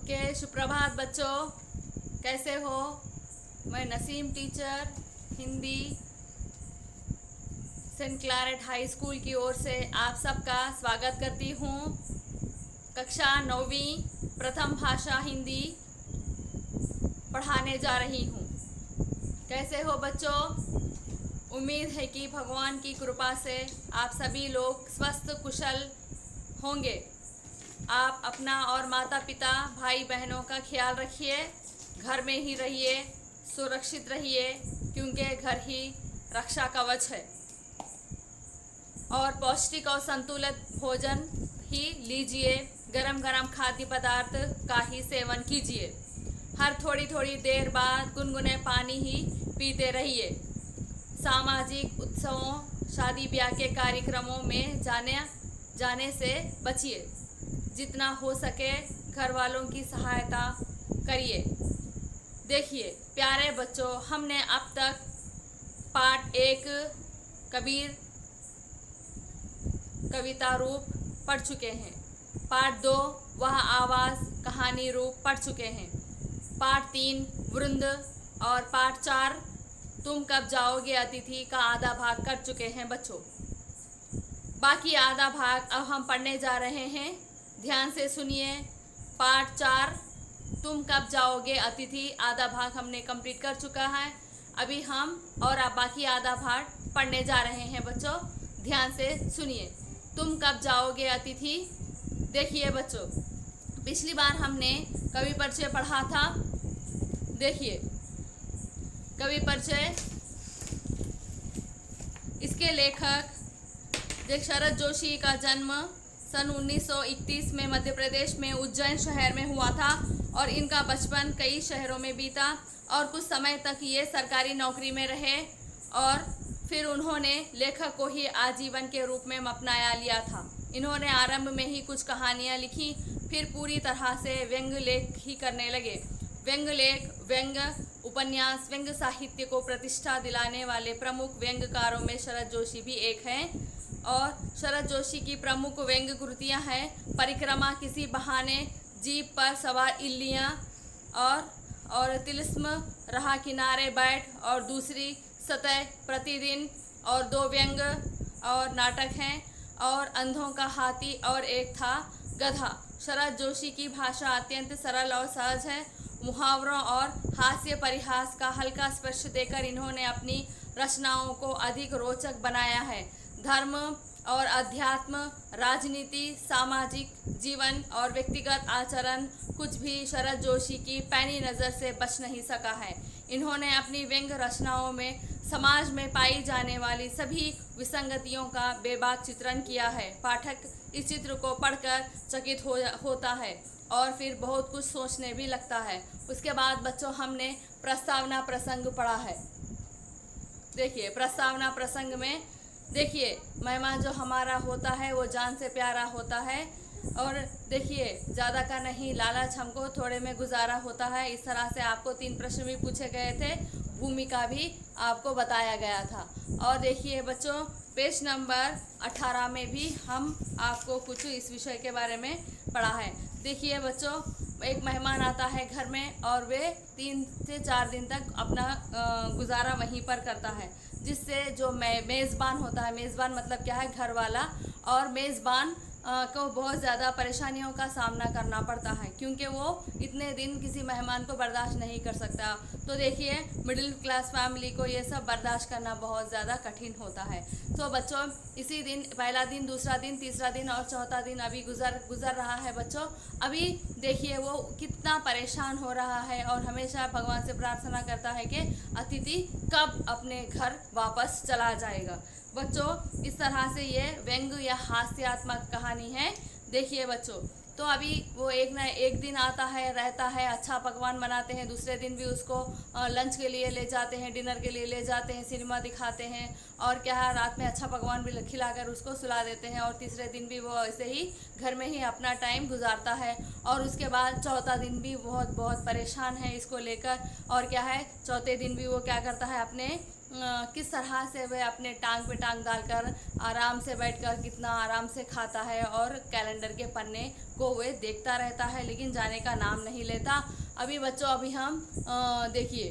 Okay, सुप्रभात बच्चों, कैसे हो? मैं Naseem teacher Hindi saint Claret high school की ओर से आप सबका स्वागत करती हूँ। कक्षा 9वीं प्रथम भाषा हिंदी पढ़ाने जा रही हूँ। कैसे हो बच्चों? उम्मीद है कि भगवान की कृपा से आप सभी लोग स्वस्थ कुशल होंगे। आप अपना और माता पिता भाई बहनों का ख्याल रखिए, घर में ही रहिए, सुरक्षित रहिए, क्योंकि घर ही रक्षा कवच है। और पौष्टिक और संतुलित भोजन ही लीजिए, गरम गरम खाद्य पदार्थ का ही सेवन कीजिए। हर थोड़ी थोड़ी देर बाद गुनगुने पानी ही पीते रहिए। सामाजिक उत्सवों, शादी ब्याह के कार्यक्रमों में जाने से बचिए। जितना हो सके घर वालों की सहायता करिए। देखिए प्यारे बच्चों, हमने अब तक पाठ 1 कबीर कविता रूप पढ़ चुके हैं। पाठ 2 वह आवाज़ कहानी रूप पढ़ चुके हैं। पाठ 3 वृंद और पाठ 4 तुम कब जाओगे अतिथि का आधा भाग कर चुके हैं बच्चों। बाकी आधा भाग अब हम पढ़ने जा रहे हैं। ध्यान से सुनिए। पाठ 4 तुम कब जाओगे अतिथि आधा भाग हमने कंप्लीट कर चुका है। अभी हम और आप बाकी आधा भाग पढ़ने जा रहे हैं बच्चों। ध्यान से सुनिए। तुम कब जाओगे अतिथि। देखिए बच्चों, पिछली बार हमने कवि परिचय पढ़ा था। देखिए कवि परिचय, इसके लेखक शरद जोशी का जन्म सन 1931 में मध्य प्रदेश में उज्जैन शहर में हुआ था और इनका बचपन कई शहरों में बीता और कुछ समय तक ये सरकारी नौकरी में रहे और फिर उन्होंने लेखक को ही आजीवन के रूप में अपनाया लिया था। इन्होंने आरंभ में ही कुछ कहानियाँ लिखी, फिर पूरी तरह से व्यंग्य लेख ही करने लगे। व्यंग्य लेख, व्यंग्य उपन्यास, व्यंग्य साहित्य को प्रतिष्ठा दिलाने वाले प्रमुख व्यंग्यकारों में शरद जोशी भी एक हैं। और शरद जोशी की प्रमुख व्यंग्य कृतियाँ हैं परिक्रमा, किसी बहाने, जीप पर सवार इल्लियाँ और तिलिस्म, रहा किनारे बैठ और दूसरी सतह, प्रतिदिन और 2 व्यंग्य और नाटक हैं और अंधों का हाथी और एक था गधा। शरद जोशी की भाषा अत्यंत सरल और सहज है। मुहावरों और हास्य परिहास का हल्का स्पर्श देकर इन्होंने अपनी रचनाओं को अधिक रोचक बनाया है। धर्म और अध्यात्म, राजनीति, सामाजिक जीवन और व्यक्तिगत आचरण कुछ भी शरद जोशी की पैनी नज़र से बच नहीं सका है। इन्होंने अपनी व्यंग्य रचनाओं में समाज में पाई जाने वाली सभी विसंगतियों का बेबाक चित्रण किया है। पाठक इस चित्र को पढ़कर चकित होता है और फिर बहुत कुछ सोचने भी लगता है। उसके बाद बच्चों हमने प्रस्तावना प्रसंग पढ़ा है। देखिए प्रस्तावना प्रसंग में देखिए मेहमान जो हमारा होता है वो जान से प्यारा होता है। और देखिए ज़्यादा का नहीं लालच हमको थोड़े में गुजारा होता है। इस तरह से आपको 3 प्रश्न भी पूछे गए थे, भूमिका भी आपको बताया गया था। और देखिए बच्चों पेज नंबर 18 में भी हम आपको कुछ इस विषय के बारे में पढ़ा है। देखिए बच्चों, एक मेहमान आता है घर में और वे 3 से 4 दिन तक अपना गुजारा वहीं पर करता है, जिससे जो मेज़बान होता है, मेज़बान मतलब क्या है, घर वाला, और मेज़बान को बहुत ज़्यादा परेशानियों का सामना करना पड़ता है क्योंकि वो इतने दिन किसी मेहमान को बर्दाश्त नहीं कर सकता। तो देखिए मिडिल क्लास फैमिली को ये सब बर्दाश्त करना बहुत ज़्यादा कठिन होता है। तो बच्चों इसी दिन, पहला दिन, दूसरा दिन, तीसरा दिन और चौथा दिन अभी गुज़र रहा है बच्चों। अभी देखिए वो कितना परेशान हो रहा है और हमेशा भगवान से प्रार्थना करता है कि अतिथि कब अपने घर वापस चला जाएगा। बच्चों इस तरह से ये व्यंग्य या हास्यात्मक कहानी है। देखिए बच्चों, तो अभी वो एक ना एक दिन आता है, रहता है, अच्छा पकवान बनाते हैं, दूसरे दिन भी उसको लंच के लिए ले जाते हैं, डिनर के लिए ले जाते हैं, सिनेमा दिखाते हैं और क्या है रात में अच्छा पकवान भी खिलाकर उसको सुला देते हैं और तीसरे दिन भी वो ऐसे ही घर में ही अपना टाइम गुजारता है। और उसके बाद चौथा दिन भी बहुत परेशान है इसको लेकर और क्या है चौथे दिन भी वो क्या करता है, अपने किस तरह से वह अपने टांग पे टांग डालकर आराम से बैठकर कितना आराम से खाता है और कैलेंडर के पन्ने को वह देखता रहता है, लेकिन जाने का नाम नहीं लेता। अभी बच्चों, अभी हम देखिए,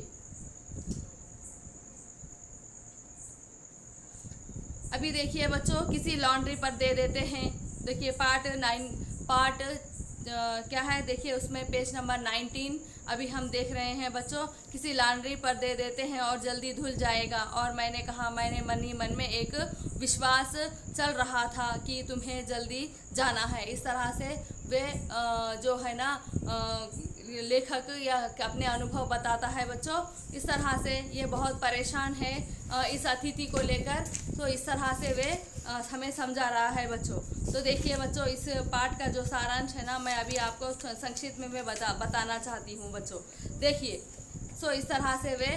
अभी देखिए बच्चों, किसी लॉन्ड्री पर दे देते हैं। देखिए पार्ट क्या है, देखिए उसमें पेज नंबर 19 अभी हम देख रहे हैं बच्चों। किसी लॉन्ड्री पर दे देते हैं और जल्दी धुल जाएगा। और मैंने कहा, मैंने मन ही मन में एक विश्वास चल रहा था कि तुम्हें जल्दी जाना है। इस तरह से वे जो है ना लेखक या अपने अनुभव बताता है बच्चों। इस तरह से ये बहुत परेशान है इस अतिथि को लेकर, तो इस तरह से वे हमें समझा रहा है बच्चों। तो देखिए बच्चों, इस पाठ का जो सारांश है ना, मैं अभी आपको संक्षिप्त में मैं बताना चाहती हूँ बच्चों। देखिए, सो इस तरह से वे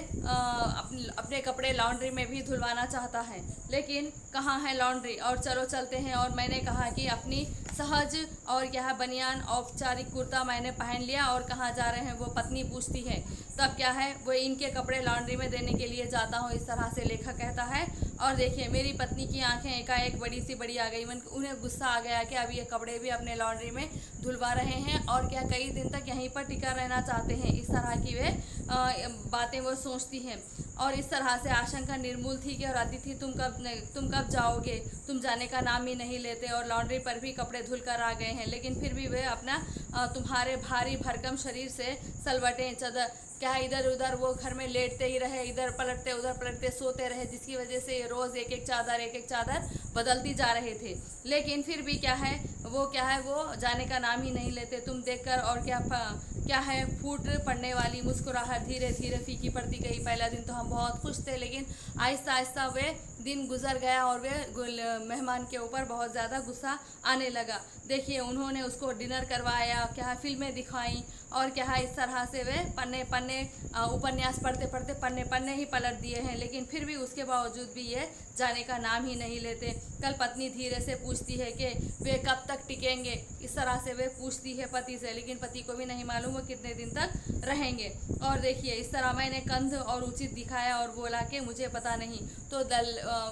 अपने कपड़े लॉन्ड्री में भी धुलवाना चाहता है, लेकिन कहाँ है लॉन्ड्री। और चलो चलते हैं। और मैंने कहा कि अपनी सहज और क्या है बनियान औपचारिक कुर्ता मैंने पहन लिया। और कहाँ जा रहे हैं, वो पत्नी पूछती है। तब क्या है, वो इनके कपड़े लॉन्ड्री में देने के लिए जाता हूँ, इस तरह से लेखक कहता है। और देखिए, मेरी पत्नी की आंखें एकाएक बड़ी सी बड़ी आ गई। उन्हें गुस्सा आ गया कि अब ये कपड़े भी अपने लॉन्ड्री में धुलवा रहे हैं और क्या कई दिन तक यहीं पर टिका रहना चाहते हैं। इस तरह की वे बातें वो सोचती हैं। और इस तरह से आशंका निर्मूल थी कि और अतिथि तुम कब जाओगे, तुम जाने का नाम ही नहीं लेते। और लॉन्ड्री पर भी कपड़े धुल कर आ गए हैं, लेकिन फिर भी वे अपना तुम्हारे भारी भरकम शरीर से सलवटें चदर क्या इधर उधर वो घर में लेटते ही रहे, इधर पलटते उधर पलटते सोते रहे, जिसकी वजह से रोज़ एक एक चादर बदलती जा रहे थे। लेकिन फिर भी क्या है वो जाने का नाम ही नहीं लेते। तुम देखकर और क्या है फूट पड़ने वाली मुस्कुराहट धीरे धीरे फीकी पड़ती गई। पहला दिन तो हम बहुत खुश थे, लेकिन आहिस्ता आहिस्ता वे दिन गुजर गया और वे मेहमान के ऊपर बहुत ज़्यादा गुस्सा आने लगा। देखिए, उन्होंने उसको डिनर करवाया, क्या है फिल्में दिखाई, और क्या है इस तरह से वे पन्ने उपन्यास पढ़ते पढ़ते पन्ने ही पलट दिए हैं। लेकिन फिर भी उसके बावजूद भी ये जाने का नाम ही नहीं लेते। कल पत्नी धीरे से पूछती है कि वे कब तक टिकेंगे। इस तरह से वे पूछती है पति से, लेकिन पति को भी नहीं मालूम वो कितने दिन तक रहेंगे। और देखिए, इस तरह मैंने कंध और उचित दिखाया और बोला कि मुझे पता नहीं। तो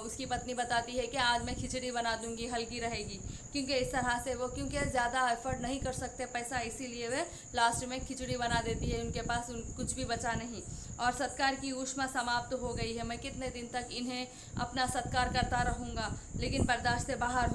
उसकी पत्नी बताती है कि आज मैं खिचड़ी बना दूंगी, हल्की रहेगी। क्योंकि इस तरह से वो ज़्यादा एफर्ट नहीं कर सकते पैसा, इसीलिए वे लास्ट में खिचड़ी बना देती है। उनके पास कुछ भी बचा नहीं। और सत्कार की ऊष्मा समाप्त हो गई है। मैं कितने दिन तक इन्हें अपना सत्कार करता रहूँगा, लेकिन बर्दाश्त से बाहर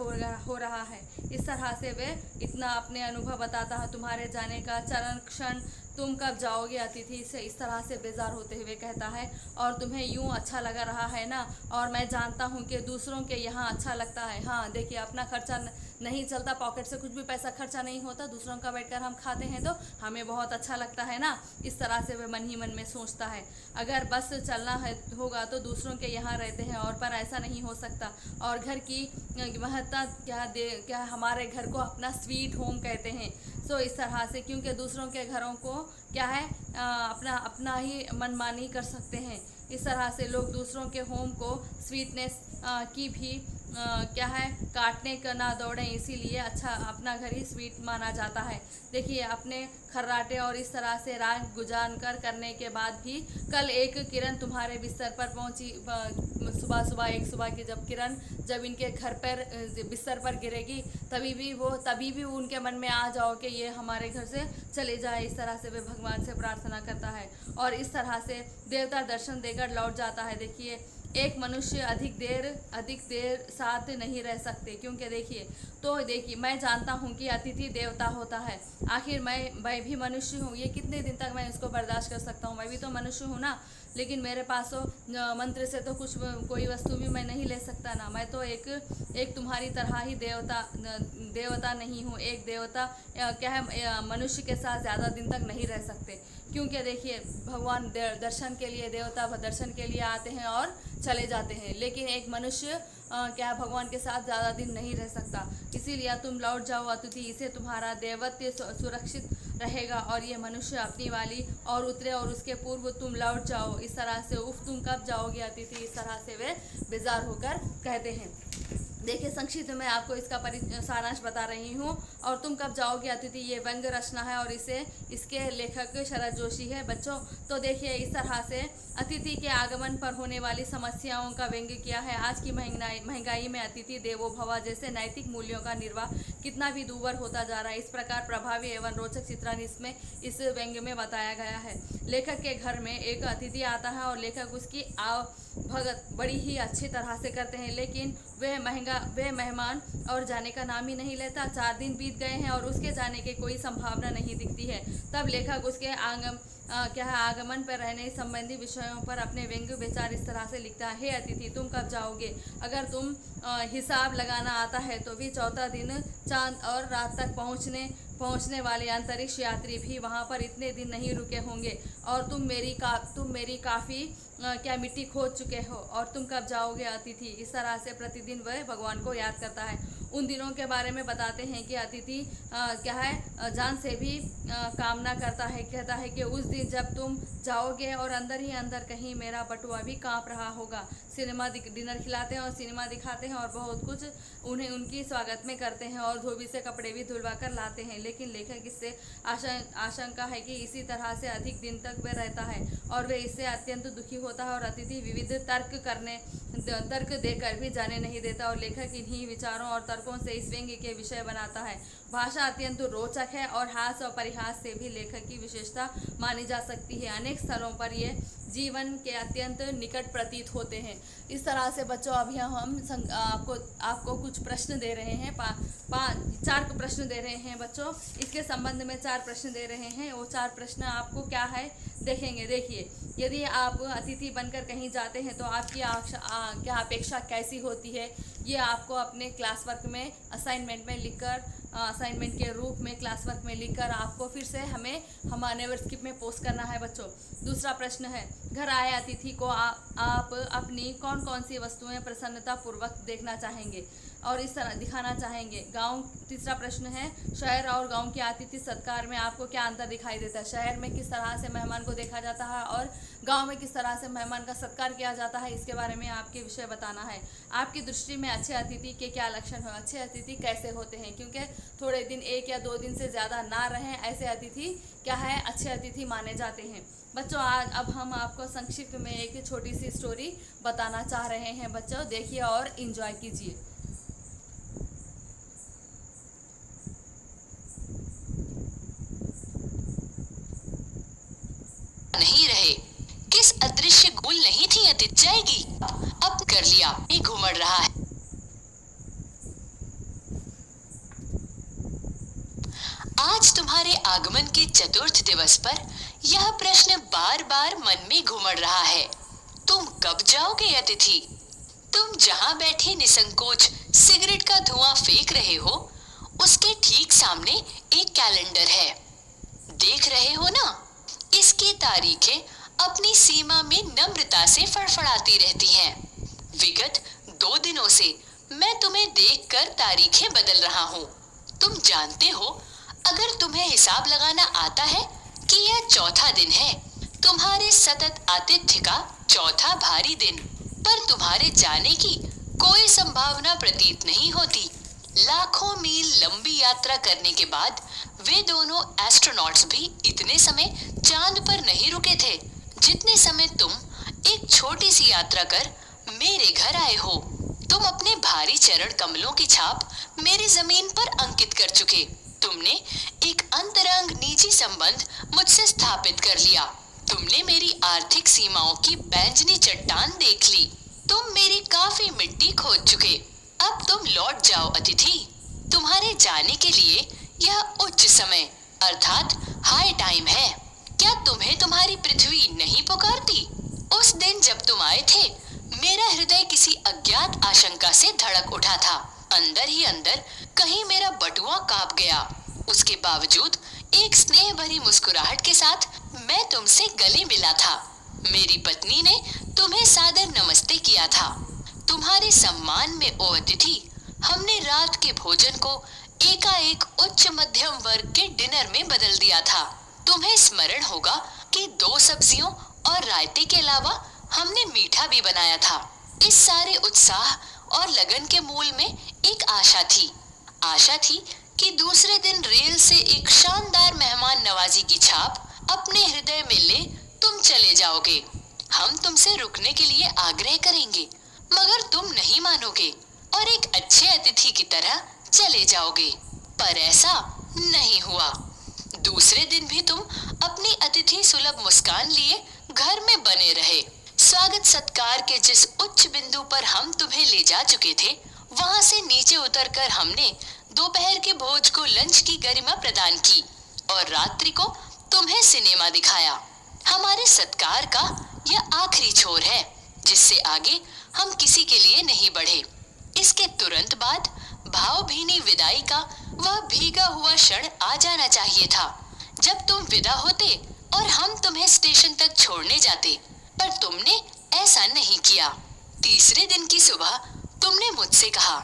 हो रहा है। इस तरह से वे इतना अपने अनुभव बताता है। तुम्हारे जाने का चरण क्षण, तुम कब जाओगे अतिथि से इस तरह से बेजार होते हुए कहता है। और तुम्हें यूँ अच्छा लगा रहा है ना, और मैं जानता हूँ कि दूसरों के यहाँ अच्छा लगता है। हाँ देखिए, अपना खर्चा नहीं चलता, पॉकेट से कुछ भी पैसा खर्चा नहीं होता, दूसरों का बैठकर हम खाते हैं तो हमें बहुत अच्छा लगता है ना। इस तरह से वह मन ही मन में सोचता है। अगर बस चलना होगा तो दूसरों के यहाँ रहते हैं, और पर ऐसा नहीं हो सकता। और घर की महत्ता क्या हमारे घर को अपना स्वीट होम कहते हैं। सो इस तरह से, क्योंकि दूसरों के घरों को क्या है अपना ही मनमानी कर सकते हैं। इस तरह से लोग दूसरों के होम को स्वीटनेस की भी क्या है काटने का ना दौड़ें, इसीलिए अच्छा अपना घर ही स्वीट माना जाता है। देखिए, अपने खर्राटे और इस तरह से रात गुजार करने के बाद भी कल एक किरण तुम्हारे बिस्तर पर पहुंची। सुबह की जब इनके घर पर बिस्तर पर गिरेगी, तभी भी उनके मन में आ जाओ कि ये हमारे घर से चले जाए। इस तरह से वे भगवान से प्रार्थना करता है और इस तरह से देवता दर्शन देकर लौट जाता है। देखिए, एक मनुष्य अधिक देर साथ नहीं रह सकते, क्योंकि देखिए मैं जानता हूँ कि अतिथि देवता होता है। आखिर मैं भी मनुष्य हूँ। ये कितने दिन तक मैं इसको बर्दाश्त कर सकता हूँ, मैं भी तो मनुष्य हूँ ना। लेकिन मेरे पास तो मंत्र से तो कोई वस्तु भी मैं नहीं ले सकता ना। मैं तो एक तुम्हारी तरह ही देवता नहीं हूँ। एक देवता क्या है मनुष्य के साथ ज़्यादा दिन तक नहीं रह सकते, क्योंकि देखिए भगवान दर्शन के लिए, देवता दर्शन के लिए आते हैं और चले जाते हैं, लेकिन एक मनुष्य क्या भगवान के साथ ज़्यादा दिन नहीं रह सकता। इसीलिए तुम लौट जाओ अतिथि, इसे तुम्हारा देवत्व सुरक्षित रहेगा। और ये मनुष्य अपनी वाली और उतरे और उसके पूर्व तुम लौट जाओ। इस तरह से तुम कब जाओगे अतिथि, इस तरह से वे बेजार होकर कहते हैं। देखिए संक्षिप्त में आपको इसका सारांश बता रही हूँ। और तुम कब जाओगे अतिथि, ये व्यंग्य रचना है और इसके लेखक शरद जोशी है बच्चों। तो देखिए इस तरह से अतिथि के आगमन पर होने वाली समस्याओं का व्यंग्य किया है। आज की महंगाई में अतिथि देवो भव जैसे नैतिक मूल्यों का निर्वाह कितना भी दूभर होता जा रहा है। इस प्रकार प्रभावी एवं रोचक चित्रण इस व्यंग्य में बताया गया है। लेखक के घर में एक अतिथि आता है और लेखक उसकी भगत बड़ी ही अच्छी तरह से करते हैं, लेकिन वह मेहमान और जाने का नाम ही नहीं लेता। 4 दिन बीत गए हैं और उसके जाने की कोई संभावना नहीं दिखती है। तब लेखक उसके आगमन पर रहने संबंधी विषयों पर अपने व्यंग्य विचार इस तरह से लिखता है। हे अतिथि, तुम कब जाओगे? अगर तुम हिसाब लगाना आता है तो भी चौथा दिन चांद और रात तक पहुंचने वाले अंतरिक्ष यात्री भी वहां पर इतने दिन नहीं रुके होंगे। और तुम मेरी काफ़ी क्या मिट्टी खोद चुके हो, और तुम कब जाओगे अतिथि? इस तरह से प्रतिदिन वह भगवान को याद करता है। उन दिनों के बारे में बताते हैं कि अतिथि जान से भी कामना करता है। कहता है कि उस दिन जब तुम जाओगे और अंदर ही अंदर कहीं मेरा बटुआ भी कांप रहा होगा। डिनर खिलाते हैं और सिनेमा दिखाते हैं और बहुत कुछ उन्हें उनकी स्वागत में करते हैं और धोबी से कपड़े भी धुलवा कर लाते हैं। लेकिन लेखक इससे आशंका है कि इसी तरह से अधिक दिन तक वह रहता है और वह इससे अत्यंत दुखी होता है और अतिथि विविध तर्क देकर भी जाने नहीं देता। और लेखक इन्हीं विचारों और तर्कों से इस व्यंग्य के विषय बनाता है। भाषा अत्यंत रोचक है और हास्य और परिहास से भी लेखक की विशेषता मानी जा सकती है। अनेक स्थलों पर ये जीवन के अत्यंत निकट प्रतीत होते हैं। इस तरह से बच्चों अभी हम आपको कुछ प्रश्न दे रहे हैं। 4 प्रश्न दे रहे हैं बच्चों। इसके संबंध में 4 प्रश्न दे रहे हैं। वो 4 प्रश्न आपको क्या है देखेंगे। देखिए, यदि आप अतिथि बनकर कहीं जाते हैं तो आपकी क्या अपेक्षा कैसी होती है, ये आपको अपने क्लास वर्क में असाइनमेंट के रूप में क्लास वर्क में लिखकर आपको फिर से हमें हमारे नेवरस्किप में पोस्ट करना है बच्चों। दूसरा प्रश्न है, घर आए अतिथि को आप अपनी कौन कौन सी वस्तुएं प्रसन्नता पूर्वक देखना चाहेंगे और इस तरह दिखाना चाहेंगे। तीसरा प्रश्न है, शहर और गांव के अतिथि सत्कार में आपको क्या अंतर दिखाई देता है। शहर में किस तरह से मेहमान को देखा जाता है और गांव में किस तरह से मेहमान का सत्कार किया जाता है, इसके बारे में आपके विषय बताना है। आपकी दृष्टि में अच्छे अतिथि के क्या लक्षण हैं, अच्छे अतिथि कैसे होते हैं, क्योंकि थोड़े दिन 1 या 2 दिन से ज़्यादा ना रहें ऐसे अतिथि क्या है, अच्छे अतिथि माने जाते हैं। बच्चों आज अब हम आपको संक्षिप्त में एक छोटी सी स्टोरी बताना चाह रहे हैं बच्चों, देखिए और एंजॉय कीजिए। नहीं रहे, किस अदृश्य गुल नहीं थी अतिथि जाएगी, अब कर लिया ये घुमड़ रहा है। आज तुम्हारे आगमन के चतुर्थ दिवस पर यह प्रश्न बार बार मन में घुमड़ रहा है, तुम कब जाओगे अतिथि? तुम जहां बैठे निसंकोच सिगरेट का धुआं फेंक रहे हो, उसके ठीक सामने एक कैलेंडर है, देख रहे हो ना? इसकी तारीखें अपनी सीमा में नम्रता से फड़फड़ाती रहती हैं। विगत 2 दिनों से मैं तुम्हें देखकर तारीखें बदल रहा हूँ। तुम जानते हो, अगर तुम्हें हिसाब लगाना आता है कि यह चौथा दिन है, तुम्हारे सतत आतिथ्य का चौथा भारी दिन, पर तुम्हारे जाने की कोई संभावना प्रतीत नहीं होती। लाखों मील लंबी यात्रा करने के बाद वे दोनों एस्ट्रोनॉट्स भी इतने समय चांद पर नहीं रुके थे जितने समय तुम एक छोटी सी यात्रा कर मेरे घर आए हो। तुम अपने भारी चरण कमलों की छाप मेरी जमीन पर अंकित कर चुके। तुमने एक अंतरंग निजी संबंध मुझसे स्थापित कर लिया। तुमने मेरी आर्थिक सीमाओं की बैंजनी चट्टान देख ली। तुम मेरी काफी मिट्टी खोद चुके। अब तुम लौट जाओ अतिथि। तुम्हारे जाने के लिए यह उच्च समय अर्थात हाई टाइम है। क्या तुम्हें तुम्हारी पृथ्वी नहीं पुकारती? उस दिन जब तुम आए थे, मेरा हृदय किसी अज्ञात आशंका से धड़क उठा था। अंदर ही अंदर कहीं मेरा बटुआ कांप गया। उसके बावजूद एक स्नेह भरी मुस्कुराहट के साथ मैं तुमसे गले मिला था। मेरी पत्नी ने तुम्हें सादर नमस्ते किया था। तुम्हारे सम्मान में ओ अतिथि, हमने रात के भोजन को एकाएक उच्च मध्यम वर्ग के डिनर में बदल दिया था। तुम्हें स्मरण होगा कि 2 सब्जियों और रायते के अलावा हमने मीठा भी बनाया था। इस सारे उत्साह और लगन के मूल में एक आशा थी। आशा थी कि दूसरे दिन रेल से एक शानदार मेहमान नवाजी की छाप अपने हृदय में ले तुम चले जाओगे। हम तुमसे रुकने के लिए आग्रह करेंगे, मगर तुम नहीं मानोगे और एक अच्छे अतिथि की तरह चले जाओगे। पर ऐसा नहीं हुआ। दूसरे दिन भी तुम अपनी अतिथि सुलभ मुस्कान लिए घर में बने रहे। स्वागत सत्कार के जिस उच्च बिंदु पर हम तुम्हें ले जा चुके थे, वहां से नीचे उतरकर हमने दोपहर के भोज को लंच की गरिमा प्रदान की और रात्रि को तुम्हें सिनेमा दिखाया। हमारे सत्कार का यह आखिरी छोर है, जिससे आगे हम किसी के लिए नहीं बढ़े। इसके तुरंत बाद भावभीनी विदाई का वह भीगा हुआ क्षण आ जाना चाहिए था, जब तुम विदा होते और हम तुम्हें स्टेशन तक छोड़ने जाते, पर तुमने ऐसा नहीं किया। तीसरे दिन की सुबह तुमने मुझसे कहा,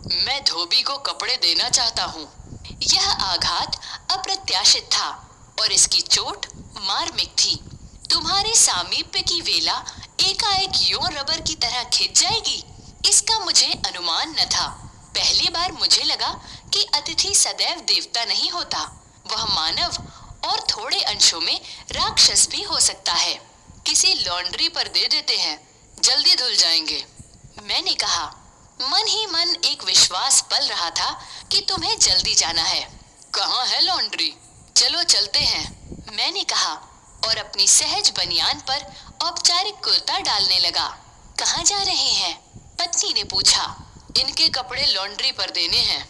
मैं धोबी को कपड़े देना चाहता हूँ। यह आघात अप्रत्याशित था और इसकी चोट मार्मिक थी। तुम्हारे सामीप्य की वेला एकाएक यूं रबर की तरह खिंच जाएगी, इसका मुझे अनुमान न था। पहली बार मुझे लगा कि अतिथि सदैव देवता नहीं होता, वह मानव और थोड़े अंशों में राक्षस भी हो सकता है। किसी लॉन्ड्री पर दे देते हैं, जल्दी धुल जाएंगे। मैंने कहा। मन ही मन एक विश्वास पल रहा था कि तुम्हें जल्दी जाना है। कहाँ है लॉन्ड्री? चलो चलते हैं, मैंने कहा और अपनी सहज बनियान पर औपचारिक कुर्ता डालने लगा। कहाँ जा रहे हैं? पत्नी ने पूछा। इनके कपड़े लॉन्ड्री पर देने हैं,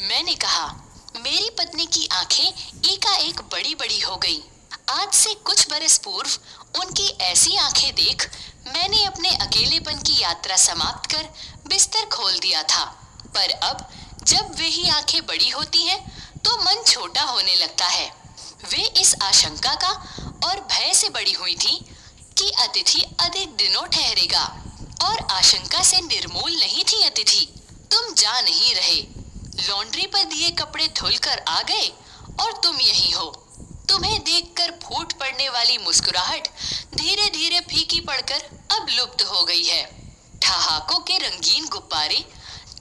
मैंने कहा। मेरी पत्नी की आंखें एकाएक बड़ी बड़ी हो गईं। आज से कुछ बरस पूर्व उनकी ऐसी आंखें देख मैंने अपने अकेलेपन की यात्रा समाप्त कर बिस्तर खोल दिया था, पर अब जब वे ही आंखें बड़ी होती हैं तो मन छोटा होने लगता है। वे इस आशंका का और भय से बड़ी हुई थी कि अतिथि अधिक दिनों ठहरेगा, और आशंका से निर्मूल नहीं थी अतिथि। तुम जा नहीं रहे। लॉन्ड्री पर दिए कपड़े धुलकर आ गए और तुम यही हो। तुम्हें देखकर फूट पड़ने वाली मुस्कुराहट धीरे धीरे फीकी पड़कर अब लुप्त हो गई है। ठहाकों के रंगीन गुब्बारे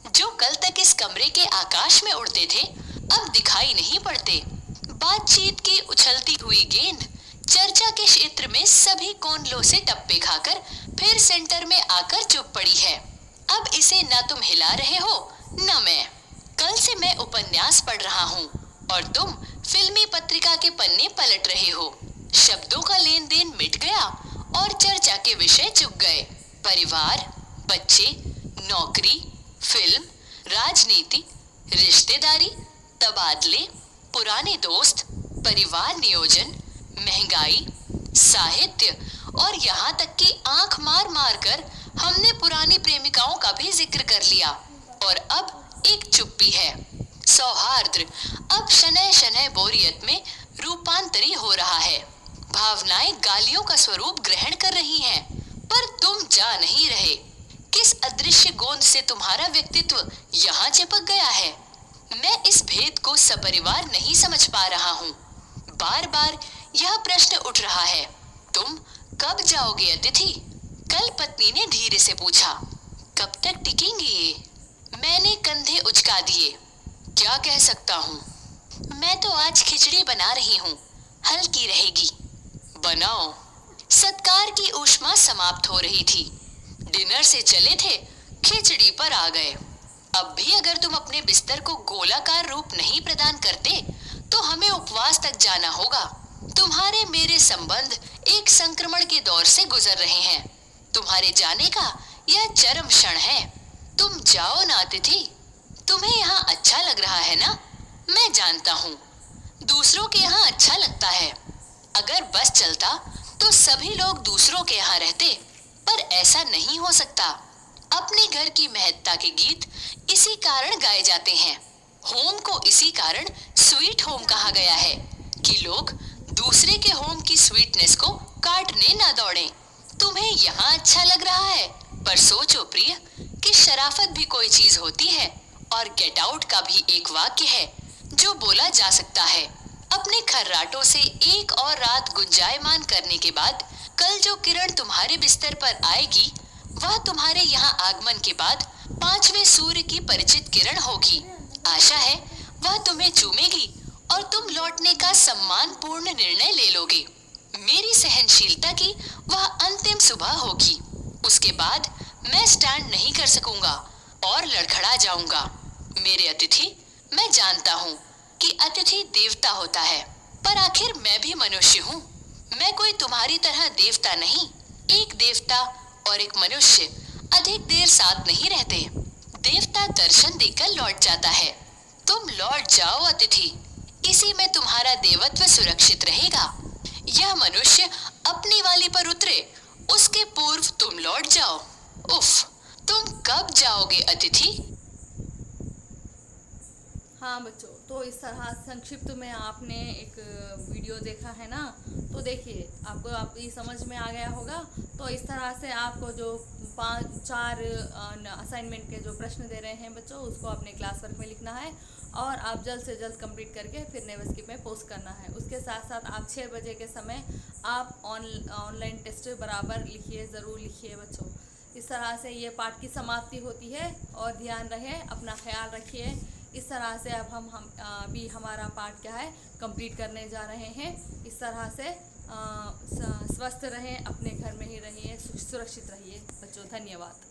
जो कल तक इस कमरे के आकाश में उड़ते थे, अब दिखाई नहीं पड़ते। बातचीत की उछलती हुई गेंद चर्चा के क्षेत्र में सभी कोनलों से टप्पे खाकर फिर सेंटर में आकर चुप पड़ी है। अब इसे न तुम हिला रहे हो न मैं। कल से मैं उपन्यास पढ़ रहा हूँ और तुम फिल्मी पत्रिका के पन्ने पलट रहे हो। शब्दों का लेन देन मिट गया और चर्चा के विषय चुक गए। परिवार, बच्चे, नौकरी, फिल्म, राजनीति, रिश्तेदारी, तबादले, पुराने दोस्त, परिवार नियोजन, महंगाई, साहित्य और यहाँ तक कि आंख मार मार कर हमने पुरानी प्रेमिकाओं का भी जिक्र कर लिया। और अब एक चुप्पी है। सौहार्द अब शनय शनय बोरियत में रूपांतरी हो रहा है। भावनाएं गालियों का स्वरूप ग्रहण कर रही हैं, पर तुम जा नहीं रहे। किस अदृश्य गोंद से तुम्हारा व्यक्तित्व यहाँ चिपक गया है? मैं इस भेद को सपरिवार नहीं समझ पा रहा हूँ। बार बार यह प्रश्न उठ रहा है, तुम कब जाओगे अतिथि? कल पत्नी ने धीरे से पूछा। कब तक टिकेंगे ये? मैंने कंधे उचका दिए। क्या कह सकता हूँ? मैं तो आज खिचड़ी बना रही हूँ, हल्की रहेगी। बनाओ। सत्कार की ऊष्मा समाप्त हो रही थी। डिनर से चले थे, खिचड़ी पर आ गए। अब भी अगर तुम अपने बिस्तर को गोलाकार रूप नहीं प्रदान करते तो हमें उपवास तक जाना होगा। तुम्हारे मेरे संबंध एक संक्रमण के दौर से गुजर रहे हैं। तुम्हारे जाने का यह चरम क्षण है। तुम जाओ ना अतिथि। तुम्हें यहाँ अच्छा लग रहा है ना? मैं जानता हूँ दूसरों के यहाँ अच्छा लगता है। अगर बस चलता तो सभी लोग दूसरों के यहाँ रहते, पर ऐसा नहीं हो सकता। अपने घर की महत्ता के गीत इसी कारण गाए जाते हैं। होम को इसी कारण स्वीट होम कहा गया है कि लोग दूसरे के होम की स्वीटनेस को काटने ना दौड़ें। तुम्हें यहाँ अच्छा लग रहा है, पर सोचो प्रिय कि शराफत भी कोई चीज होती है, और गेट आउट का भी एक वाक्य है जो बोला जा सकता है। अपने खर्राटों से एक और रात गुंजायमान करने के बाद कल जो किरण तुम्हारे बिस्तर पर आएगी, वह तुम्हारे यहाँ आगमन के बाद 5वें सूर्य की परिचित किरण होगी। आशा है वह तुम्हें चूमेगी और तुम लौटने का सम्मानपूर्ण निर्णय ले लोगे। मेरी सहनशीलता की वह अंतिम सुबह होगी। उसके बाद मैं स्टैंड नहीं कर सकूंगा और लड़खड़ा जाऊंगा। मेरे अतिथि, मैं जानता हूँ कि अतिथि देवता होता है, पर आखिर मैं भी मनुष्य हूँ। मैं कोई तुम्हारी तरह देवता नहीं। एक देवता और एक मनुष्य अधिक देर साथ नहीं रहते। देवता दर्शन देकर लौट जाता है। तुम लौट जाओ अतिथि, इसी में तुम्हारा देवत्व सुरक्षित रहेगा। यह मनुष्य अपनी वाली पर उतरे, उसके पूर्व तुम लौट जाओ। उफ, तुम कब जाओगे अतिथि? हाँ बच्चों, तो इस तरह संक्षिप्त में आपने एक वीडियो देखा है ना। तो देखिए, आप ये समझ में आ गया होगा। तो इस तरह से आपको जो 4 असाइनमेंट के जो प्रश्न दे रहे हैं बच्चों, उसको अपने क्लास वर्क में लिखना है और आप जल्द से जल्द कंप्लीट करके फिर नेवस्किप में पोस्ट करना है। उसके साथ साथ आप 6 बजे के समय आप ऑनलाइन टेस्ट बराबर लिखिए, ज़रूर लिखिए बच्चों। इस तरह से ये पाठ की समाप्ति होती है और ध्यान रहे, अपना ख्याल रखिए। इस तरह से अब हम अभी हमारा पाठ क्या है, कंप्लीट करने जा रहे हैं। इस तरह से स्वस्थ रहें, अपने घर में ही रहिए, सुरक्षित रहिए बच्चों। धन्यवाद।